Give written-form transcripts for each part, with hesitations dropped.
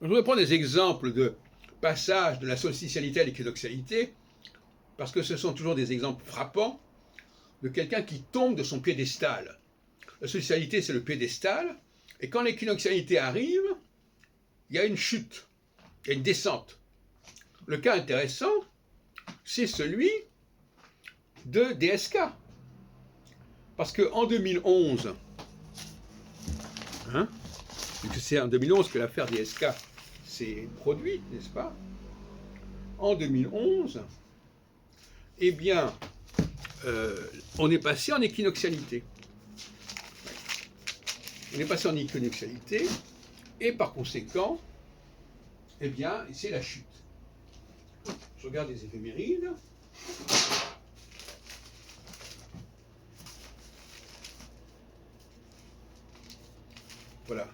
Je voudrais prendre des exemples de passage de la solstitialité à l'équinoxialité, parce que ce sont toujours des exemples frappants de quelqu'un qui tombe de son piédestal. La solstitialité, c'est le piédestal, et quand l'équinoxialité arrive, il y a une chute, il y a une descente. Le cas intéressant, c'est celui de DSK. Parce qu'en 2011, c'est en 2011 que l'affaire DSK s'est produite, n'est-ce pas? En 2011, eh bien, on est passé en équinoxialité. On est passé en équinoxialité, et par conséquent, eh bien, c'est la chute. Je regarde les éphémérides. Voilà.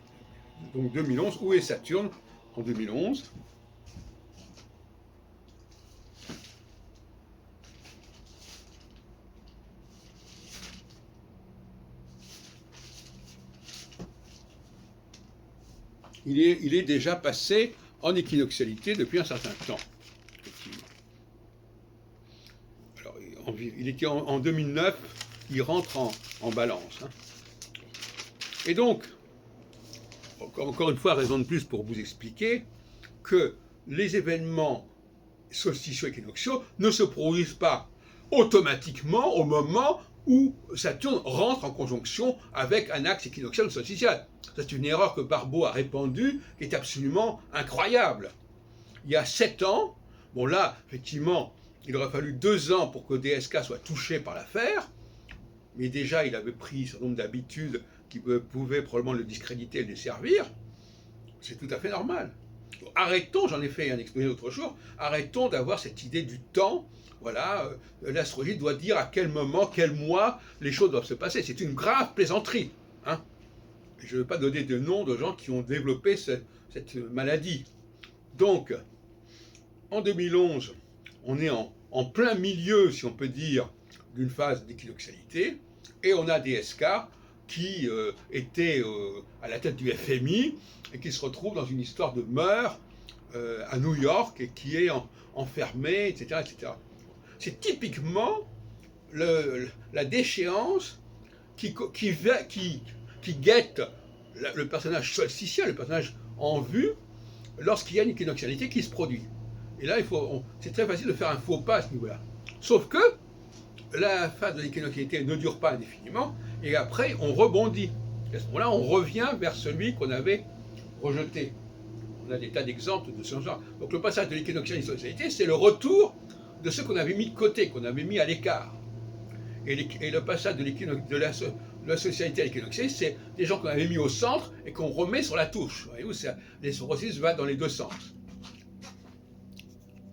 Donc 2011, où est Saturne en 2011? Il est déjà passé en équinoxialité depuis un certain temps. Alors, il était en 2009, il rentre en balance. Et donc, encore une fois, raison de plus pour vous expliquer que les événements solsticiaux équinoxiaux ne se produisent pas automatiquement au moment où Saturne rentre en conjonction avec un axe équinoxial ou solstitial. C'est une erreur que Barbault a répandue, qui est absolument incroyable. Il y a 7 ans, bon là, effectivement, il aurait fallu 2 ans pour que DSK soit touché par l'affaire, mais déjà il avait pris un certain nombre d'habitudes qui pouvaient probablement le discréditer et le desservir. C'est tout à fait normal. Arrêtons, j'en ai fait un exposé l'autre jour, arrêtons d'avoir cette idée du temps. Voilà, l'astrologie doit dire à quel moment, quel mois les choses doivent se passer. C'est une grave plaisanterie. Je ne veux pas donner de nom de gens qui ont développé cette maladie. Donc, en 2011, on est en plein milieu, si on peut dire, d'une phase d'équinoxialité, et on a DSK qui était à la tête du FMI et qui se retrouve dans une histoire de meurtre à New York et qui est enfermé, etc., etc. C'est typiquement la déchéance qui guette le personnage solsticiel, le personnage en vue, lorsqu'il y a une équinoxialité qui se produit. Et là, c'est très facile de faire un faux pas à ce niveau-là. Sauf que la phase de l'équinoxialité ne dure pas indéfiniment, et après, on rebondit. Et à ce moment-là, on revient vers celui qu'on avait rejeté. On a des tas d'exemples de ce genre. Donc le passage de l'équinoxialité à la solsticialité, c'est le retour de ceux qu'on avait mis de côté, qu'on avait mis à l'écart. Et le passage de la solsticialité à l'équinoxialité, c'est des gens qu'on avait mis au centre et qu'on remet sur la touche. Voyez-vous, les processus vont dans les deux sens.